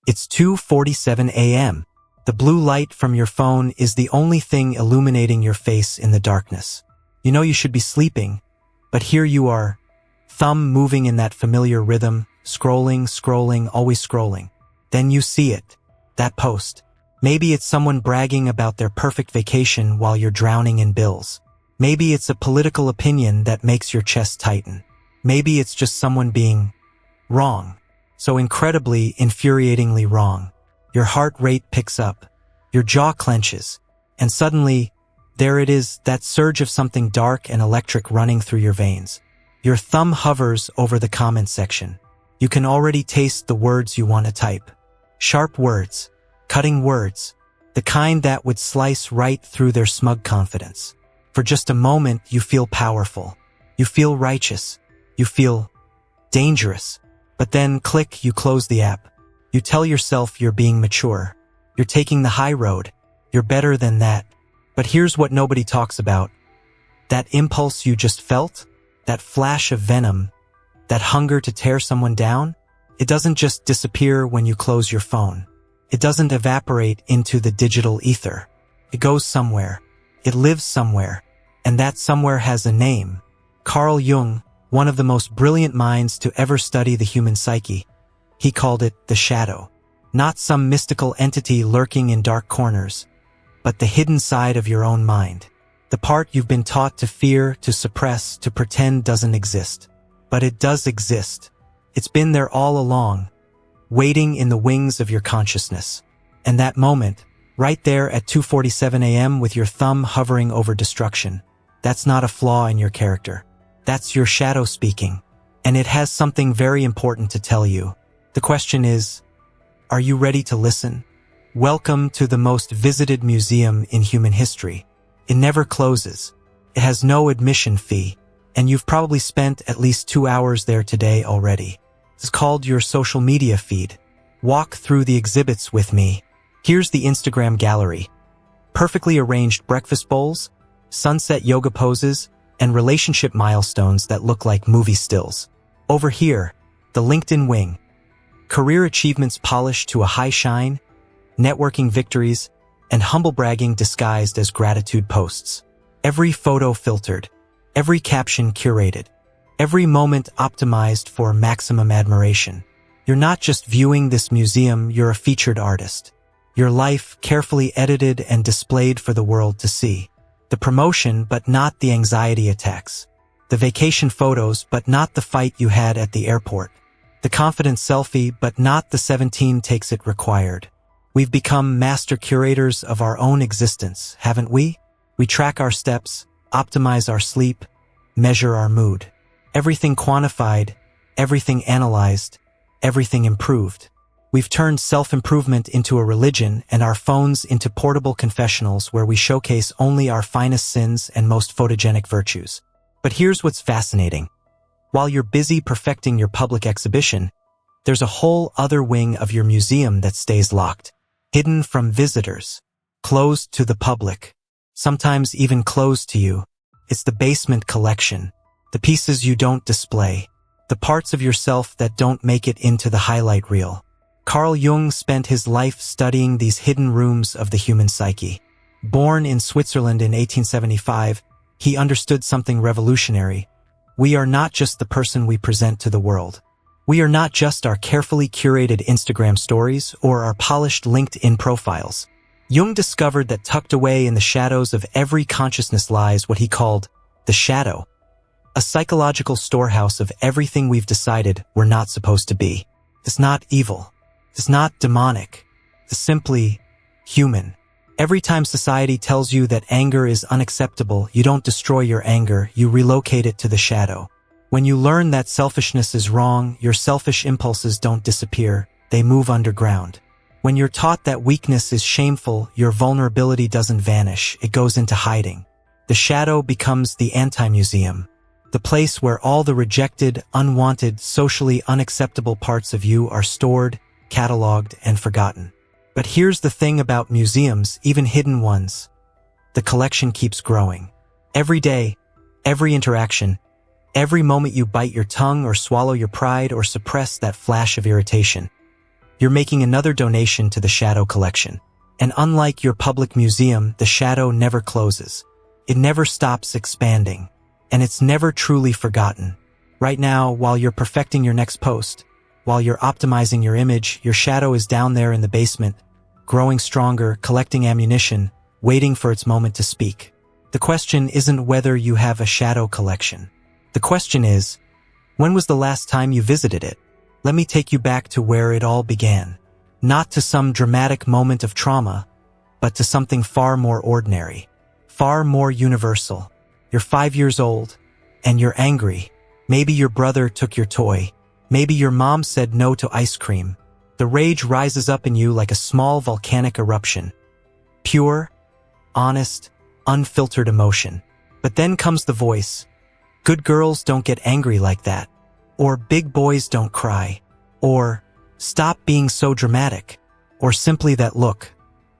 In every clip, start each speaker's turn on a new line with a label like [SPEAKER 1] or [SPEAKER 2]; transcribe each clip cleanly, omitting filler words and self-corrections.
[SPEAKER 1] It's 2:47 a.m. The blue light from your phone is the only thing illuminating your face in the darkness. You know you should be sleeping, but here you are, thumb moving in that familiar rhythm, scrolling, always scrolling. Then you see it, that post. Maybe it's someone bragging about their perfect vacation while you're drowning in bills. Maybe it's a political opinion that makes your chest tighten. Maybe it's just someone being wrong. So incredibly, infuriatingly wrong. Your heart rate picks up. Your jaw clenches. And suddenly, there it is, that surge of something dark and electric running through your veins. Your thumb hovers over the comment section. You can already taste the words you want to type. Sharp words, cutting words, the kind that would slice right through their smug confidence. For just a moment, you feel powerful. You feel righteous. You feel dangerous. But then, click, you close the app. You tell yourself you're being mature. You're taking the high road. You're better than that. But here's what nobody talks about. That impulse you just felt, that flash of venom, that hunger to tear someone down, it doesn't just disappear when you close your phone. It doesn't evaporate into the digital ether. It goes somewhere. It lives somewhere. And that somewhere has a name. Carl Jung, one of the most brilliant minds to ever study the human psyche. He called it the shadow. Not some mystical entity lurking in dark corners, but the hidden side of your own mind. The part you've been taught to fear, to suppress, to pretend doesn't exist. But it does exist. It's been there all along, waiting in the wings of your consciousness. And that moment, right there at 2:47 a.m. with your thumb hovering over destruction, that's not a flaw in your character. That's your shadow speaking. And it has something very important to tell you. The question is, are you ready to listen? Welcome to the most visited museum in human history. It never closes. It has no admission fee. And you've probably spent at least 2 hours there today already. It's called your social media feed. Walk through the exhibits with me. Here's the Instagram gallery. Perfectly arranged breakfast bowls, sunset yoga poses, and relationship milestones that look like movie stills. Over here, the LinkedIn wing. Career achievements polished to a high shine, networking victories, and humble bragging disguised as gratitude posts. Every photo filtered, every caption curated, every moment optimized for maximum admiration. You're not just viewing this museum, you're a featured artist. Your life carefully edited and displayed for the world to see. The promotion, but not the anxiety attacks. The vacation photos, but not the fight you had at the airport. The confident selfie, but not the 17 takes it required. We've become master curators of our own existence, haven't we? We track our steps, optimize our sleep, measure our mood. Everything quantified, everything analyzed, everything improved. We've turned self-improvement into a religion and our phones into portable confessionals where we showcase only our finest sins and most photogenic virtues. But here's what's fascinating. While you're busy perfecting your public exhibition, there's a whole other wing of your museum that stays locked, hidden from visitors, closed to the public, sometimes even closed to you. It's the basement collection, the pieces you don't display, the parts of yourself that don't make it into the highlight reel. Carl Jung spent his life studying these hidden rooms of the human psyche. Born in Switzerland in 1875, he understood something revolutionary. We are not just the person we present to the world. We are not just our carefully curated Instagram stories or our polished LinkedIn profiles. Jung discovered that tucked away in the shadows of every consciousness lies what he called the shadow, a psychological storehouse of everything we've decided we're not supposed to be. It's not evil. It's not demonic. It's simply human. Every time society tells you that anger is unacceptable, you don't destroy your anger, you relocate it to the shadow. When you learn that selfishness is wrong, your selfish impulses don't disappear, they move underground. When you're taught that weakness is shameful, your vulnerability doesn't vanish, it goes into hiding. The shadow becomes the anti-museum, the place where all the rejected, unwanted, socially unacceptable parts of you are stored, cataloged, and forgotten. But here's the thing about museums, even hidden ones. The collection keeps growing. Every day, every interaction, every moment you bite your tongue or swallow your pride or suppress that flash of irritation, You're making another donation to the shadow collection. And unlike your public museum, the shadow never closes. It never stops expanding. And it's never truly forgotten. Right now, while you're perfecting your next post, while you're optimizing your image, your shadow is down there in the basement, growing stronger, collecting ammunition, waiting for its moment to speak. The question isn't whether you have a shadow collection. The question is, when was the last time you visited it? Let me take you back to where it all began. Not to some dramatic moment of trauma, but to something far more ordinary, far more universal. You're 5 years old, and you're angry. Maybe your brother took your toy. Maybe your mom said no to ice cream. The rage rises up in you like a small volcanic eruption. Pure, honest, unfiltered emotion. But then comes the voice. Good girls don't get angry like that. Or big boys don't cry. Or stop being so dramatic. Or simply that look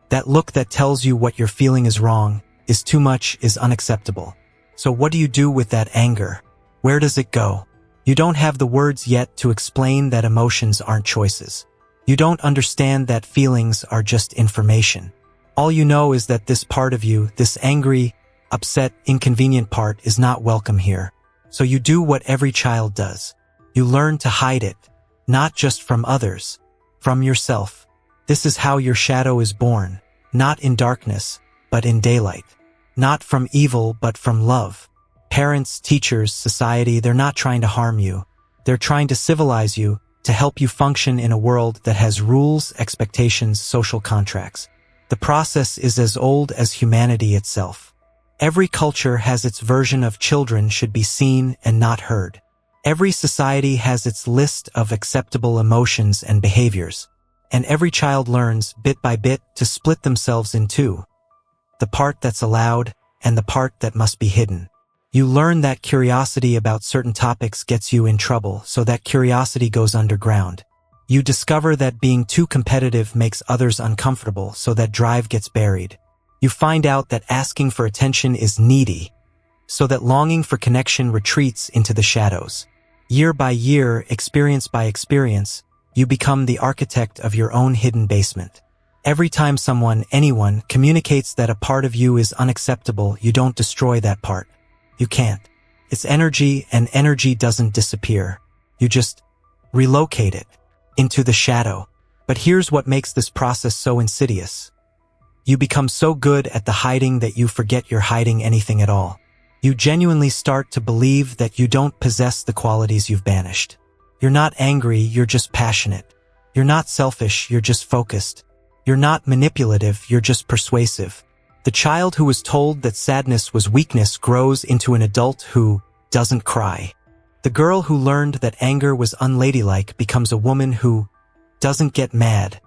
[SPEAKER 1] that tells you what you're feeling is wrong, is too much, is unacceptable. So what do you do with that anger? Where does it go? You don't have the words yet to explain that emotions aren't choices. You don't understand that feelings are just information. All you know is that this part of you, this angry, upset, inconvenient part, is not welcome here. So you do what every child does. You learn to hide it, not just from others, from yourself. This is how your shadow is born, not in darkness, but in daylight. Not from evil, but from love. Parents, teachers, society, they're not trying to harm you. They're trying to civilize you, to help you function in a world that has rules, expectations, social contracts. The process is as old as humanity itself. Every culture has its version of children should be seen and not heard. Every society has its list of acceptable emotions and behaviors. And every child learns, bit by bit, to split themselves in two. The part that's allowed and the part that must be hidden. You learn that curiosity about certain topics gets you in trouble, so that curiosity goes underground. You discover that being too competitive makes others uncomfortable, so that drive gets buried. You find out that asking for attention is needy, so that longing for connection retreats into the shadows. Year by year, experience by experience, you become the architect of your own hidden basement. Every time someone, anyone, communicates that a part of you is unacceptable, you don't destroy that part. You can't. It's energy, and energy doesn't disappear. You just relocate it into the shadow. But here's what makes this process so insidious. You become so good at the hiding that you forget you're hiding anything at all. You genuinely start to believe that you don't possess the qualities you've banished. You're not angry, you're just passionate. You're not selfish, you're just focused. You're not manipulative, you're just persuasive. The child who was told that sadness was weakness grows into an adult who doesn't cry. The girl who learned that anger was unladylike becomes a woman who doesn't get mad,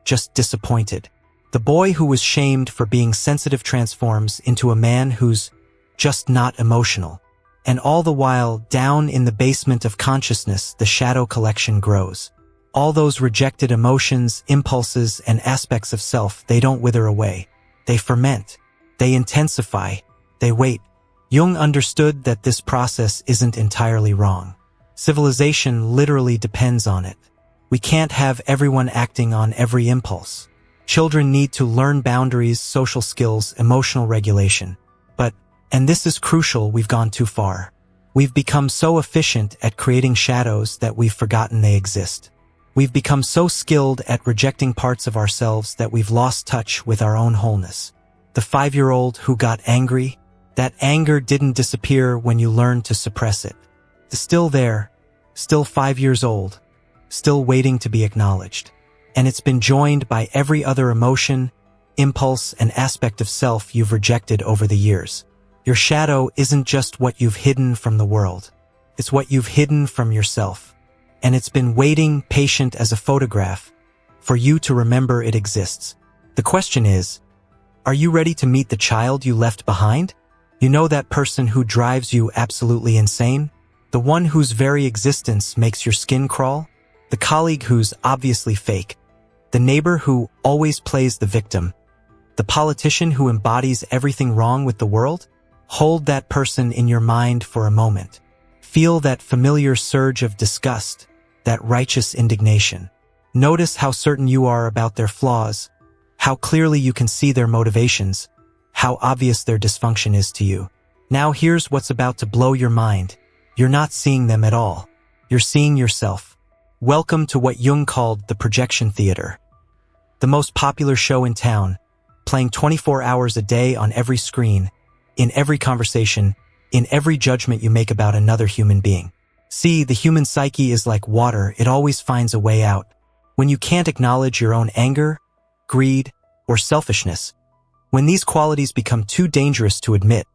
[SPEAKER 1] just disappointed. The boy who was shamed for being sensitive transforms into a man who's just not emotional. And all the while, down in the basement of consciousness, the shadow collection grows. All those rejected emotions, impulses, and aspects of self, they don't wither away. They ferment. They intensify. They wait. Jung understood that this process isn't entirely wrong. Civilization literally depends on it. We can't have everyone acting on every impulse. Children need to learn boundaries, social skills, emotional regulation. But, and this is crucial, we've gone too far. We've become so efficient at creating shadows that we've forgotten they exist. We've become so skilled at rejecting parts of ourselves that we've lost touch with our own wholeness. The 5-year-old who got angry, that anger didn't disappear when you learned to suppress it. It's still there, still 5 years old, still waiting to be acknowledged. And it's been joined by every other emotion, impulse, and aspect of self you've rejected over the years. Your shadow isn't just what you've hidden from the world. It's what you've hidden from yourself. And it's been waiting, patient as a photograph, for you to remember it exists. The question is, are you ready to meet the child you left behind? You know, that person who drives you absolutely insane? The one whose very existence makes your skin crawl? The colleague who's obviously fake? The neighbor who always plays the victim? The politician who embodies everything wrong with the world? Hold that person in your mind for a moment. Feel that familiar surge of disgust, that righteous indignation. Notice how certain you are about their flaws, how clearly you can see their motivations, how obvious their dysfunction is to you. Now here's what's about to blow your mind. You're not seeing them at all. You're seeing yourself. Welcome to what Jung called the projection theater. The most popular show in town, playing 24 hours a day on every screen, in every conversation, in every judgment you make about another human being. See, the human psyche is like water, it always finds a way out. When you can't acknowledge your own anger, greed, or selfishness, when these qualities become too dangerous to admit,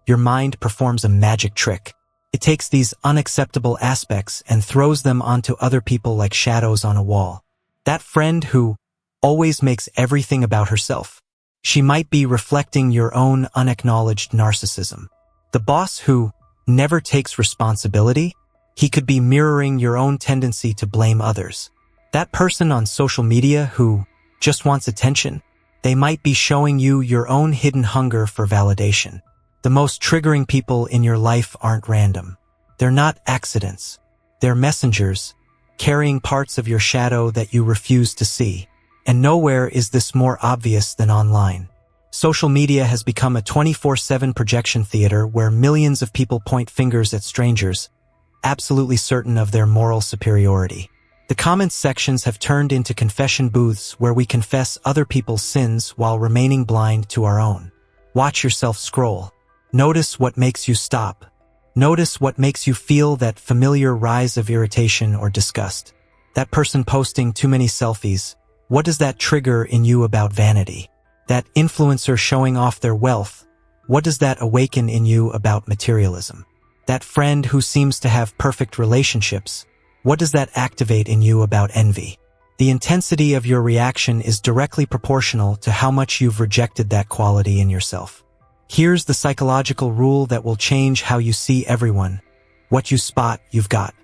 [SPEAKER 1] your mind performs a magic trick. It takes these unacceptable aspects and throws them onto other people like shadows on a wall. That friend who always makes everything about herself. She might be reflecting your own unacknowledged narcissism. The boss who never takes responsibility, he could be mirroring your own tendency to blame others. That person on social media who just wants attention, they might be showing you your own hidden hunger for validation. The most triggering people in your life aren't random. They're not accidents. They're messengers, carrying parts of your shadow that you refuse to see. And nowhere is this more obvious than online. Social media has become a 24/7 projection theater where millions of people point fingers at strangers, absolutely certain of their moral superiority. The comments sections have turned into confession booths where we confess other people's sins while remaining blind to our own. Watch yourself scroll. Notice what makes you stop. Notice what makes you feel that familiar rise of irritation or disgust. That person posting too many selfies, what does that trigger in you about vanity? That influencer showing off their wealth, what does that awaken in you about materialism? That friend who seems to have perfect relationships, what does that activate in you about envy? The intensity of your reaction is directly proportional to how much you've rejected that quality in yourself. Here's the psychological rule that will change how you see everyone. What you spot, you've got.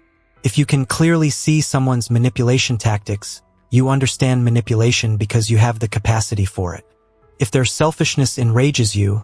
[SPEAKER 1] If you can clearly see someone's manipulation tactics, you understand manipulation because you have the capacity for it. If their selfishness enrages you,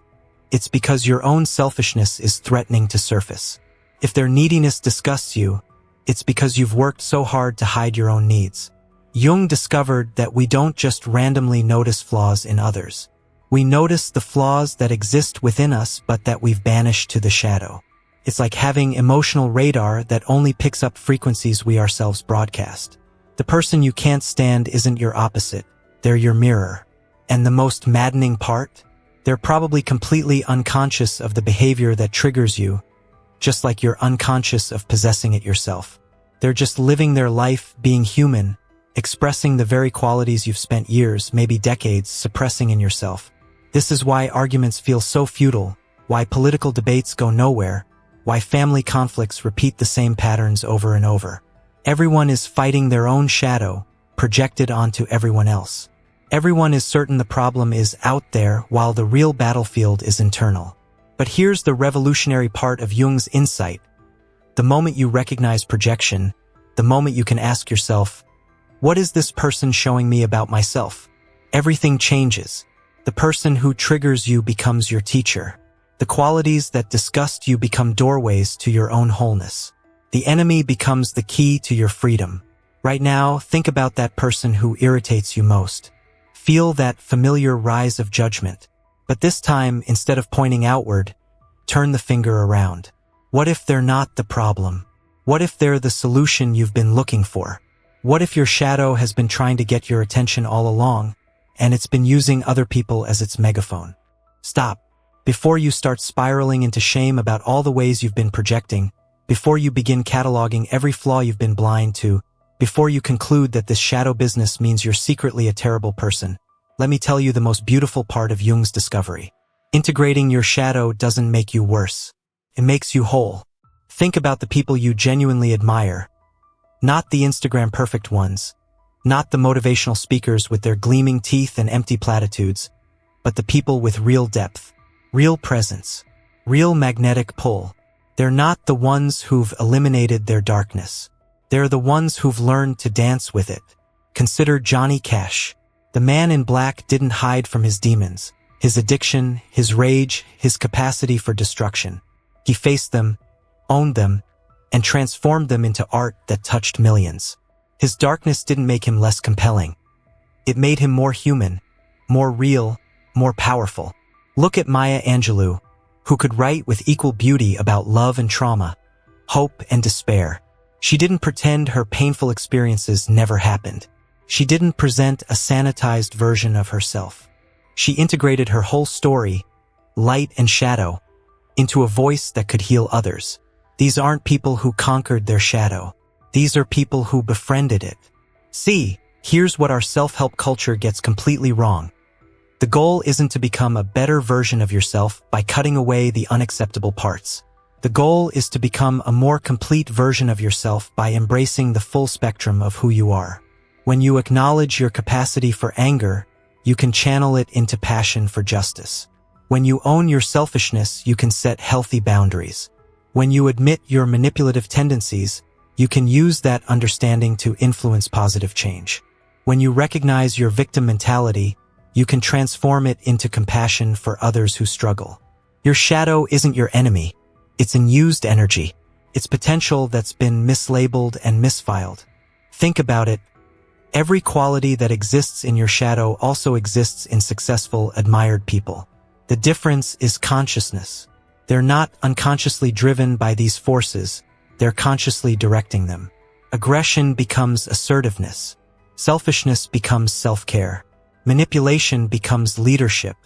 [SPEAKER 1] it's because your own selfishness is threatening to surface. If their neediness disgusts you, it's because you've worked so hard to hide your own needs. Jung discovered that we don't just randomly notice flaws in others. We notice the flaws that exist within us but that we've banished to the shadow. It's like having emotional radar that only picks up frequencies we ourselves broadcast. The person you can't stand isn't your opposite, they're your mirror. And the most maddening part? They're probably completely unconscious of the behavior that triggers you, just like you're unconscious of possessing it yourself. They're just living their life being human, expressing the very qualities you've spent years, maybe decades, suppressing in yourself. This is why arguments feel so futile, why political debates go nowhere, why family conflicts repeat the same patterns over and over. Everyone is fighting their own shadow, projected onto everyone else. Everyone is certain the problem is out there while the real battlefield is internal. But here's the revolutionary part of Jung's insight. The moment you recognize projection, the moment you can ask yourself, what is this person showing me about myself? Everything changes. The person who triggers you becomes your teacher. The qualities that disgust you become doorways to your own wholeness. The enemy becomes the key to your freedom. Right now, think about that person who irritates you most. Feel that familiar rise of judgment. But this time, instead of pointing outward, turn the finger around. What if they're not the problem? What if they're the solution you've been looking for? What if your shadow has been trying to get your attention all along, and it's been using other people as its megaphone? Stop. Before you start spiraling into shame about all the ways you've been projecting, before you begin cataloging every flaw you've been blind to, before you conclude that this shadow business means you're secretly a terrible person, let me tell you the most beautiful part of Jung's discovery. Integrating your shadow doesn't make you worse. It makes you whole. Think about the people you genuinely admire. Not the Instagram perfect ones. Not the motivational speakers with their gleaming teeth and empty platitudes, but the people with real depth, real presence, real magnetic pull. They're not the ones who've eliminated their darkness. They're the ones who've learned to dance with it. Consider Johnny Cash. The man in black didn't hide from his demons, his addiction, his rage, his capacity for destruction. He faced them, owned them, and transformed them into art that touched millions. His darkness didn't make him less compelling. It made him more human, more real, more powerful. Look at Maya Angelou, who could write with equal beauty about love and trauma, hope and despair. She didn't pretend her painful experiences never happened. She didn't present a sanitized version of herself. She integrated her whole story, light and shadow, into a voice that could heal others. These aren't people who conquered their shadow. These are people who befriended it. See, here's what our self-help culture gets completely wrong. The goal isn't to become a better version of yourself by cutting away the unacceptable parts. The goal is to become a more complete version of yourself by embracing the full spectrum of who you are. When you acknowledge your capacity for anger, you can channel it into passion for justice. When you own your selfishness, you can set healthy boundaries. When you admit your manipulative tendencies, you can use that understanding to influence positive change. When you recognize your victim mentality, you can transform it into compassion for others who struggle. Your shadow isn't your enemy. It's unused energy. It's potential that's been mislabeled and misfiled. Think about it. Every quality that exists in your shadow also exists in successful, admired people. The difference is consciousness. They're not unconsciously driven by these forces. They're consciously directing them. Aggression becomes assertiveness. Selfishness becomes self-care. Manipulation becomes leadership.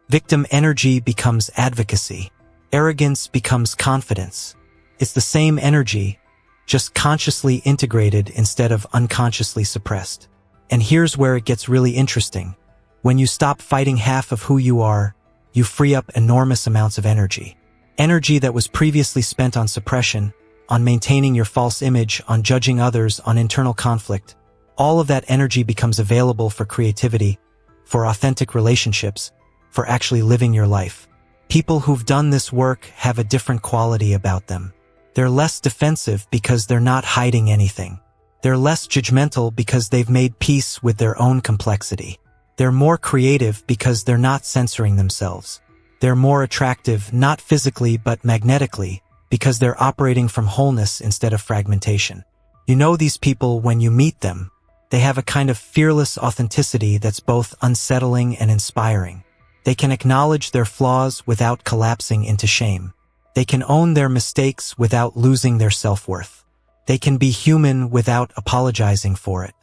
[SPEAKER 1] Victim energy becomes advocacy. Arrogance becomes confidence. It's the same energy, just consciously integrated instead of unconsciously suppressed. And here's where it gets really interesting. When you stop fighting half of who you are, you free up enormous amounts of energy. Energy that was previously spent on suppression, on maintaining your false image, on judging others, on internal conflict. All of that energy becomes available for creativity, for authentic relationships, for actually living your life. People who've done this work have a different quality about them. They're less defensive because they're not hiding anything. They're less judgmental because they've made peace with their own complexity. They're more creative because they're not censoring themselves. They're more attractive, not physically but magnetically, because they're operating from wholeness instead of fragmentation. You know these people when you meet them. They have a kind of fearless authenticity that's both unsettling and inspiring. They can acknowledge their flaws without collapsing into shame. They can own their mistakes without losing their self-worth. They can be human without apologizing for it.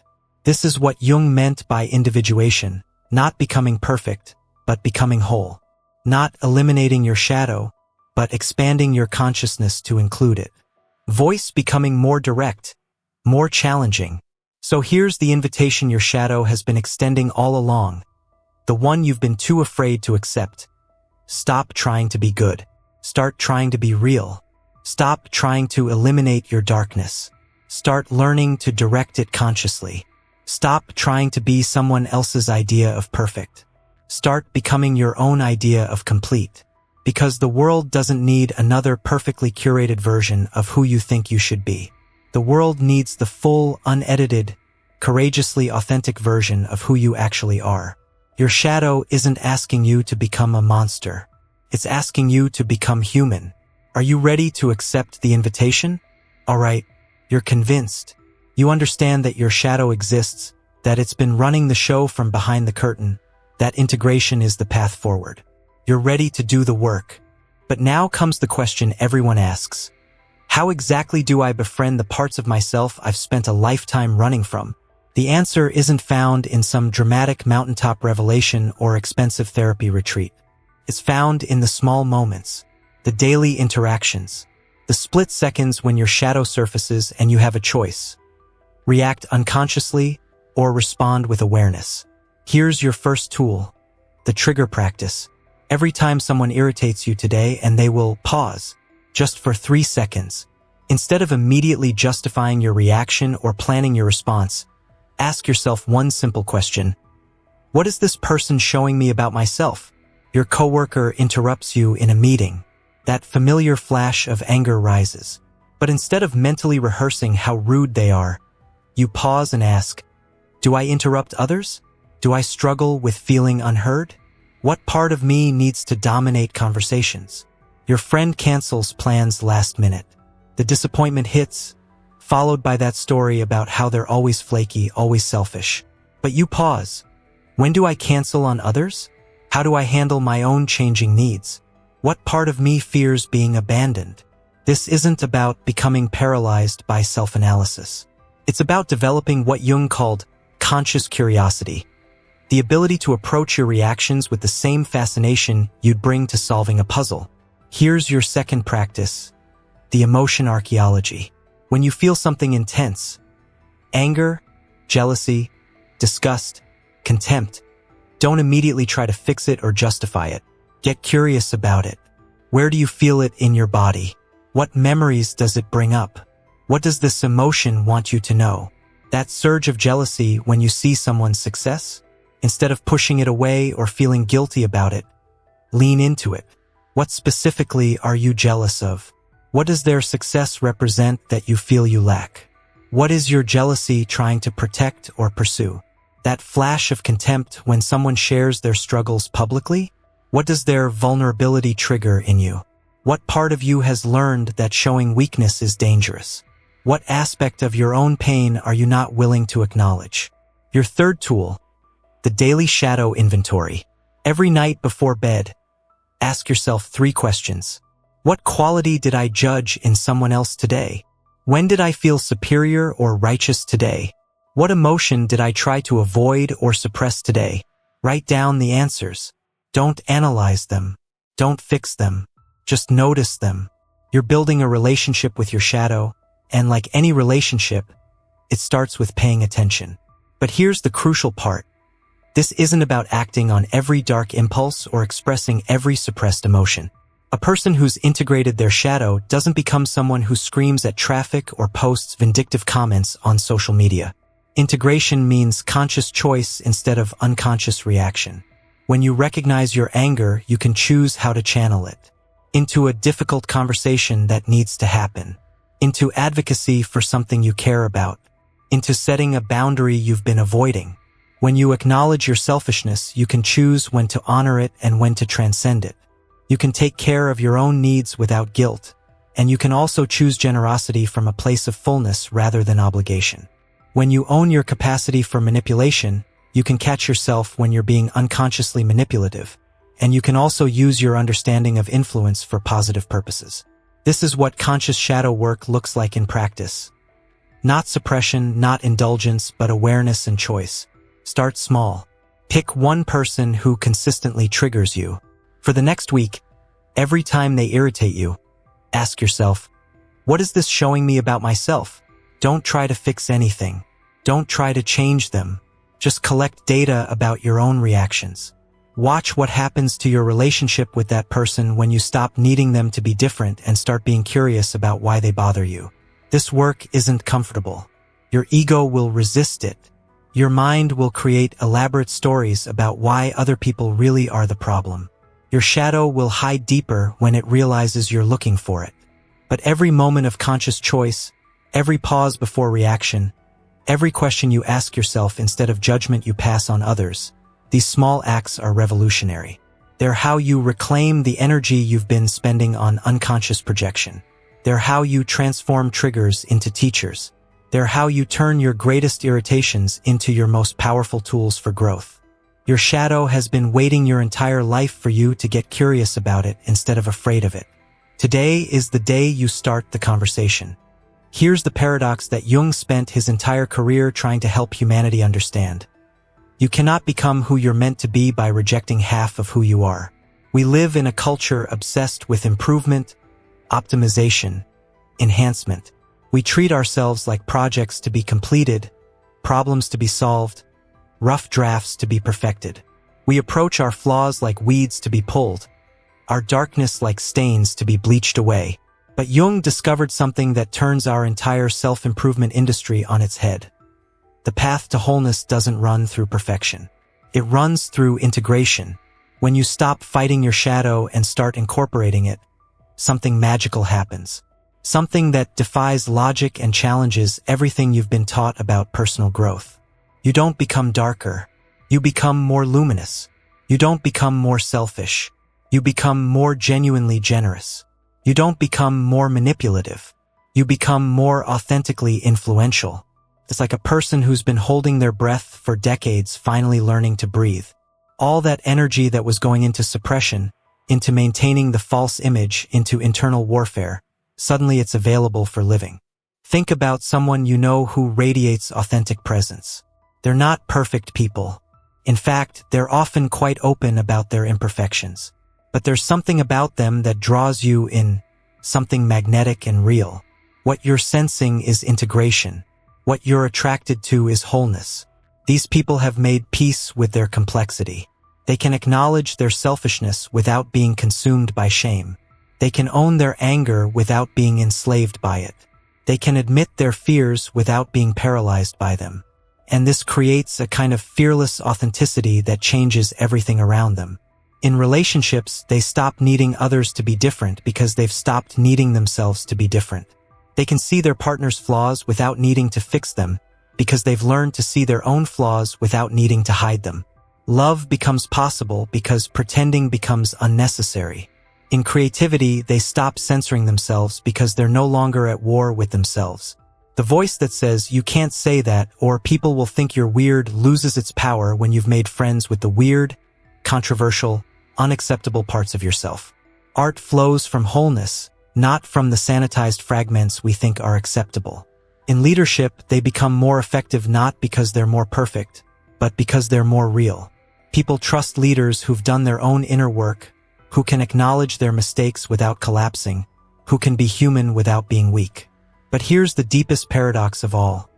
[SPEAKER 1] This is what Jung meant by individuation, not becoming perfect, but becoming whole. Not eliminating your shadow, but expanding your consciousness to include it. Voice becoming more direct, more challenging. So here's the invitation your shadow has been extending all along. The one you've been too afraid to accept. Stop trying to be good. Start trying to be real. Stop trying to eliminate your darkness. Start learning to direct it consciously. Stop trying to be someone else's idea of perfect. Start becoming your own idea of complete. Because the world doesn't need another perfectly curated version of who you think you should be. The world needs the full, unedited, courageously authentic version of who you actually are. Your shadow isn't asking you to become a monster. It's asking you to become human. Are you ready to accept the invitation? All right, you're convinced. You understand that your shadow exists, that it's been running the show from behind the curtain, that integration is the path forward. You're ready to do the work. But now comes the question everyone asks. How exactly do I befriend the parts of myself I've spent a lifetime running from? The answer isn't found in some dramatic mountaintop revelation or expensive therapy retreat. It's found in the small moments, the daily interactions, the split seconds when your shadow surfaces and you have a choice. React unconsciously or respond with awareness. Here's your first tool, the trigger practice. Every time someone irritates you today, and they will pause, just for 3 seconds. Instead of immediately justifying your reaction or planning your response, ask yourself one simple question. What is this person showing me about myself? Your coworker interrupts you in a meeting. That familiar flash of anger rises. But instead of mentally rehearsing how rude they are, you pause and ask, do I interrupt others? Do I struggle with feeling unheard? What part of me needs to dominate conversations? Your friend cancels plans last minute. The disappointment hits. followed by that story about how they're always flaky, always selfish. But you pause. When do I cancel on others? How do I handle my own changing needs? What part of me fears being abandoned? This isn't about becoming paralyzed by self-analysis. It's about developing what Jung called conscious curiosity, the ability to approach your reactions with the same fascination you'd bring to solving a puzzle. Here's your second practice, the emotion archaeology. When you feel something intense, anger, jealousy, disgust, contempt, don't immediately try to fix it or justify it. Get curious about it. Where do you feel it in your body? What memories does it bring up? What does this emotion want you to know? That surge of jealousy when you see someone's success? Instead of pushing it away or feeling guilty about it, lean into it. What specifically are you jealous of? What does their success represent that you feel you lack? What is your jealousy trying to protect or pursue? That flash of contempt when someone shares their struggles publicly? What does their vulnerability trigger in you? What part of you has learned that showing weakness is dangerous? What aspect of your own pain are you not willing to acknowledge? Your third tool, the daily shadow inventory. Every night before bed, ask yourself 3 questions. What quality did I judge in someone else today? When did I feel superior or righteous today? What emotion did I try to avoid or suppress today? Write down the answers. Don't analyze them. Don't fix them. Just notice them. You're building a relationship with your shadow, and like any relationship, it starts with paying attention. But here's the crucial part. This isn't about acting on every dark impulse or expressing every suppressed emotion. A person who's integrated their shadow doesn't become someone who screams at traffic or posts vindictive comments on social media. Integration means conscious choice instead of unconscious reaction. When you recognize your anger, you can choose how to channel it. Into a difficult conversation that needs to happen. Into advocacy for something you care about. Into setting a boundary you've been avoiding. When you acknowledge your selfishness, you can choose when to honor it and when to transcend it. You can take care of your own needs without guilt, and you can also choose generosity from a place of fullness rather than obligation. When you own your capacity for manipulation, you can catch yourself when you're being unconsciously manipulative, and you can also use your understanding of influence for positive purposes. This is what conscious shadow work looks like in practice. Not suppression, not indulgence, but awareness and choice. Start small. Pick one person who consistently triggers you. For the next week, every time they irritate you, ask yourself, what is this showing me about myself? Don't try to fix anything. Don't try to change them. Just collect data about your own reactions. Watch what happens to your relationship with that person when you stop needing them to be different and start being curious about why they bother you. This work isn't comfortable. Your ego will resist it. Your mind will create elaborate stories about why other people really are the problem. Your shadow will hide deeper when it realizes you're looking for it. But every moment of conscious choice, every pause before reaction, every question you ask yourself instead of judgment you pass on others, these small acts are revolutionary. They're how you reclaim the energy you've been spending on unconscious projection. They're how you transform triggers into teachers. They're how you turn your greatest irritations into your most powerful tools for growth. Your shadow has been waiting your entire life for you to get curious about it instead of afraid of it. Today is the day you start the conversation. Here's the paradox that Jung spent his entire career trying to help humanity understand. You cannot become who you're meant to be by rejecting half of who you are. We live in a culture obsessed with improvement, optimization, enhancement. We treat ourselves like projects to be completed, problems to be solved, rough drafts to be perfected. We approach our flaws like weeds to be pulled, our darkness like stains to be bleached away. But Jung discovered something that turns our entire self-improvement industry on its head. The path to wholeness doesn't run through perfection. It runs through integration. When you stop fighting your shadow and start incorporating it, something magical happens. Something that defies logic and challenges everything you've been taught about personal growth. You don't become darker. You become more luminous. You don't become more selfish. You become more genuinely generous. You don't become more manipulative. You become more authentically influential. It's like a person who's been holding their breath for decades finally learning to breathe. All that energy that was going into suppression, into maintaining the false image, into internal warfare, suddenly it's available for living. Think about someone you know who radiates authentic presence. They're not perfect people. In fact, they're often quite open about their imperfections. But there's something about them that draws you in, something magnetic and real. What you're sensing is integration. What you're attracted to is wholeness. These people have made peace with their complexity. They can acknowledge their selfishness without being consumed by shame. They can own their anger without being enslaved by it. They can admit their fears without being paralyzed by them. And this creates a kind of fearless authenticity that changes everything around them. In relationships, they stop needing others to be different because they've stopped needing themselves to be different. They can see their partner's flaws without needing to fix them because they've learned to see their own flaws without needing to hide them. Love becomes possible because pretending becomes unnecessary. In creativity, they stop censoring themselves because they're no longer at war with themselves. The voice that says, "You can't say that," or "people will think you're weird," loses its power when you've made friends with the weird, controversial, unacceptable parts of yourself. Art flows from wholeness, not from the sanitized fragments we think are acceptable. In leadership, they become more effective not because they're more perfect, but because they're more real. People trust leaders who've done their own inner work, who can acknowledge their mistakes without collapsing, who can be human without being weak. But here's the deepest paradox of all.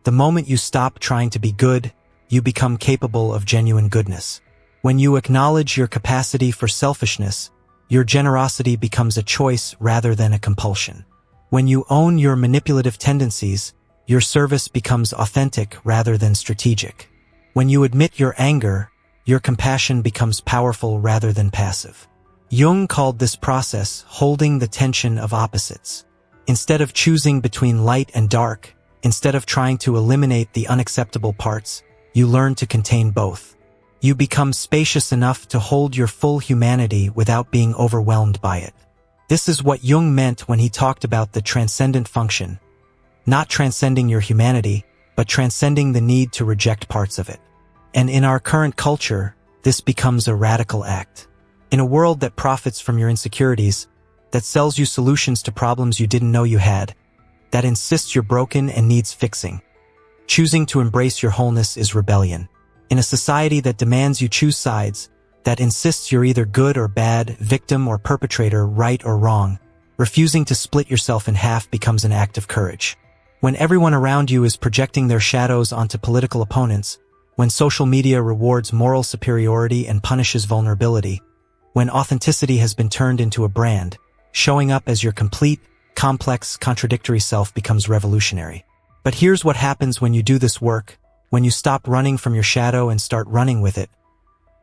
[SPEAKER 1] The moment you stop trying to be good, you become capable of genuine goodness. When you acknowledge your capacity for selfishness, your generosity becomes a choice rather than a compulsion. When you own your manipulative tendencies, your service becomes authentic rather than strategic. When you admit your anger, your compassion becomes powerful rather than passive. Jung called this process holding the tension of opposites. Instead of choosing between light and dark, instead of trying to eliminate the unacceptable parts, you learn to contain both. You become spacious enough to hold your full humanity without being overwhelmed by it. This is what Jung meant when he talked about the transcendent function, not transcending your humanity, but transcending the need to reject parts of it. And in our current culture, this becomes a radical act. In a world that profits from your insecurities, that sells you solutions to problems you didn't know you had, that insists you're broken and needs fixing, choosing to embrace your wholeness is rebellion. In a society that demands you choose sides, that insists you're either good or bad, victim or perpetrator, right or wrong, refusing to split yourself in half becomes an act of courage. When everyone around you is projecting their shadows onto political opponents, when social media rewards moral superiority and punishes vulnerability, when authenticity has been turned into a brand, showing up as your complete, complex, contradictory self becomes revolutionary. But here's what happens when you do this work. When you stop running from your shadow and start running with it,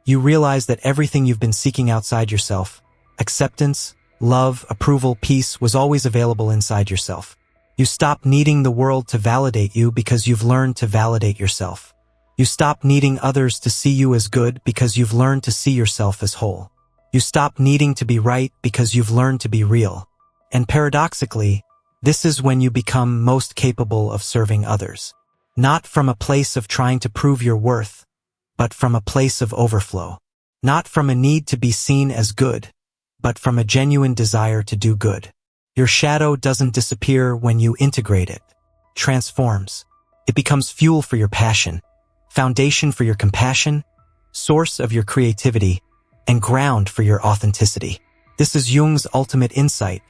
[SPEAKER 1] you realize that everything you've been seeking outside yourself, acceptance, love, approval, peace, was always available inside yourself. You stop needing the world to validate you because you've learned to validate yourself. You stop needing others to see you as good because you've learned to see yourself as whole. You stop needing to be right because you've learned to be real. And paradoxically, this is when you become most capable of serving others. Not from a place of trying to prove your worth, but from a place of overflow. Not from a need to be seen as good, but from a genuine desire to do good. Your shadow doesn't disappear when you integrate it. Transforms. It becomes fuel for your passion, foundation for your compassion, source of your creativity, and ground for your authenticity. This is Jung's ultimate insight.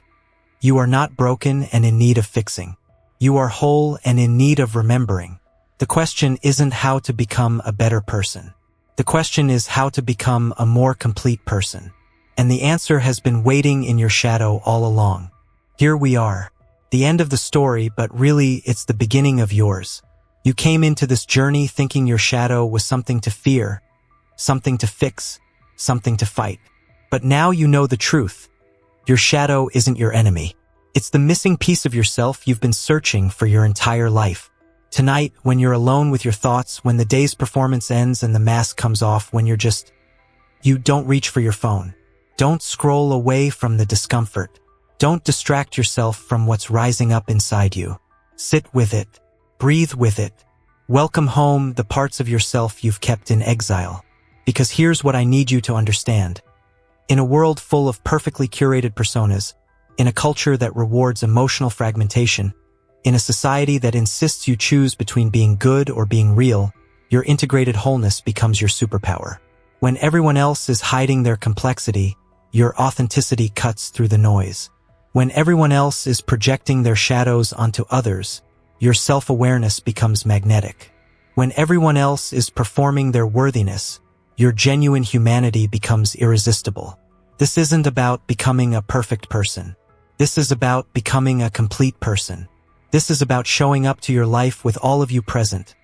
[SPEAKER 1] You are not broken and in need of fixing. You are whole and in need of remembering. The question isn't how to become a better person. The question is how to become a more complete person. And the answer has been waiting in your shadow all along. Here we are. The end of the story, but really it's the beginning of yours. You came into this journey thinking your shadow was something to fear, something to fix, something to fight. But now you know the truth. Your shadow isn't your enemy. It's the missing piece of yourself you've been searching for your entire life. Tonight, when you're alone with your thoughts, when the day's performance ends and the mask comes off, when you don't reach for your phone. Don't scroll away from the discomfort. Don't distract yourself from what's rising up inside you. Sit with it. Breathe with it. Welcome home the parts of yourself you've kept in exile. Because here's what I need you to understand. In a world full of perfectly curated personas, in a culture that rewards emotional fragmentation, in a society that insists you choose between being good or being real, your integrated wholeness becomes your superpower. When everyone else is hiding their complexity, your authenticity cuts through the noise. When everyone else is projecting their shadows onto others, your self-awareness becomes magnetic. When everyone else is performing their worthiness, your genuine humanity becomes irresistible. This isn't about becoming a perfect person. This is about becoming a complete person. This is about showing up to your life with all of you present.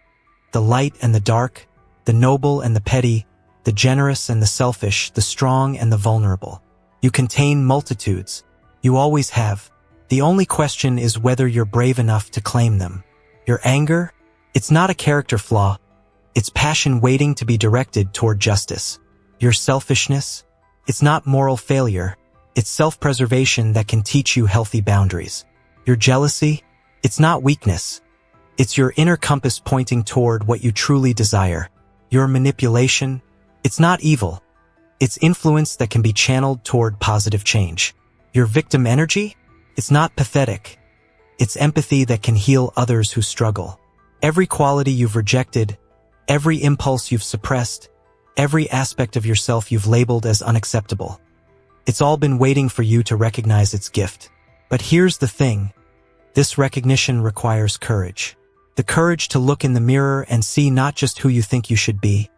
[SPEAKER 1] The light and the dark, the noble and the petty, the generous and the selfish, the strong and the vulnerable. You contain multitudes. You always have. The only question is whether you're brave enough to claim them. Your anger? It's not a character flaw. It's passion waiting to be directed toward justice. Your selfishness? It's not moral failure. It's self-preservation that can teach you healthy boundaries. Your jealousy? It's not weakness. It's your inner compass pointing toward what you truly desire. Your manipulation? It's not evil. It's influence that can be channeled toward positive change. Your victim energy? It's not pathetic. It's empathy that can heal others who struggle. Every quality you've rejected, every impulse you've suppressed, every aspect of yourself you've labeled as unacceptable. It's all been waiting for you to recognize its gift. But here's the thing. This recognition requires courage. The courage to look in the mirror and see not just who you think you should be,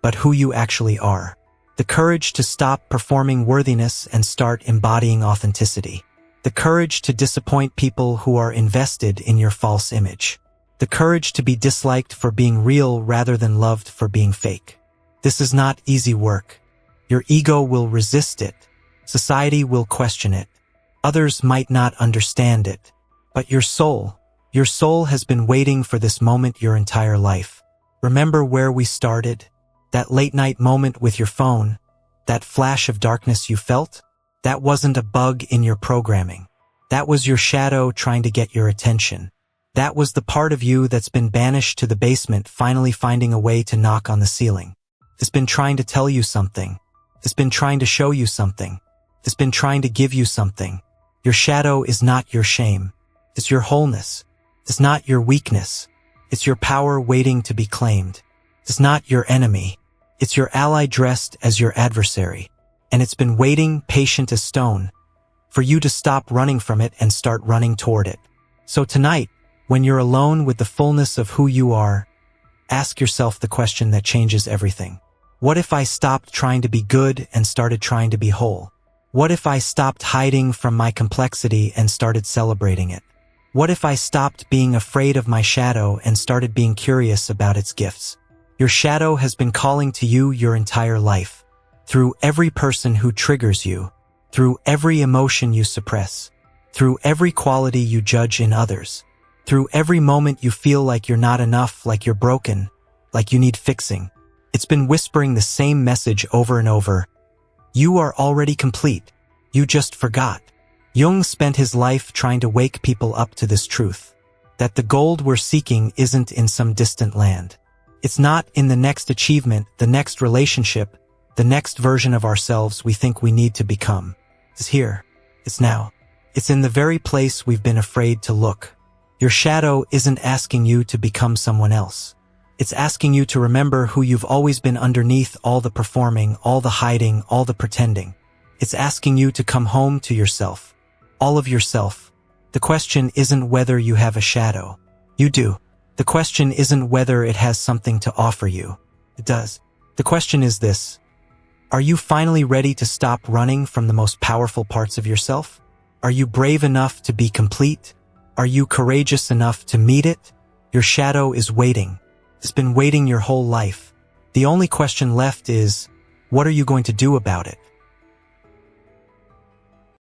[SPEAKER 1] but who you actually are. The courage to stop performing worthiness and start embodying authenticity. The courage to disappoint people who are invested in your false image. The courage to be disliked for being real rather than loved for being fake. This is not easy work. Your ego will resist it. Society will question it. Others might not understand it. But your soul has been waiting for this moment your entire life. Remember where we started? That late night moment with your phone, that flash of darkness you felt? That wasn't a bug in your programming. That was your shadow trying to get your attention. That was the part of you that's been banished to the basement finally finding a way to knock on the ceiling. It's been trying to tell you something. It's been trying to show you something. It's been trying to give you something. Your shadow is not your shame. It's your wholeness. It's not your weakness. It's your power waiting to be claimed. It's not your enemy. It's your ally dressed as your adversary. And it's been waiting, patient as stone, for you to stop running from it and start running toward it. So tonight, when you're alone with the fullness of who you are, ask yourself the question that changes everything. What if I stopped trying to be good and started trying to be whole? What if I stopped hiding from my complexity and started celebrating it? What if I stopped being afraid of my shadow and started being curious about its gifts? Your shadow has been calling to you your entire life. Through every person who triggers you, through every emotion you suppress, through every quality you judge in others, through every moment you feel like you're not enough, like you're broken, like you need fixing. It's been whispering the same message over and over. You are already complete. You just forgot. Jung spent his life trying to wake people up to this truth, that the gold we're seeking isn't in some distant land. It's not in the next achievement, the next relationship, the next version of ourselves we think we need to become. It's here. It's now. It's in the very place we've been afraid to look. Your shadow isn't asking you to become someone else. It's asking you to remember who you've always been underneath all the performing, all the hiding, all the pretending. It's asking you to come home to yourself. All of yourself. The question isn't whether you have a shadow. You do. The question isn't whether it has something to offer you. It does. The question is this. Are you finally ready to stop running from the most powerful parts of yourself? Are you brave enough to be complete? Are you courageous enough to meet it? Your shadow is waiting. It's been waiting your whole life. The only question left is, what are you going to do about it?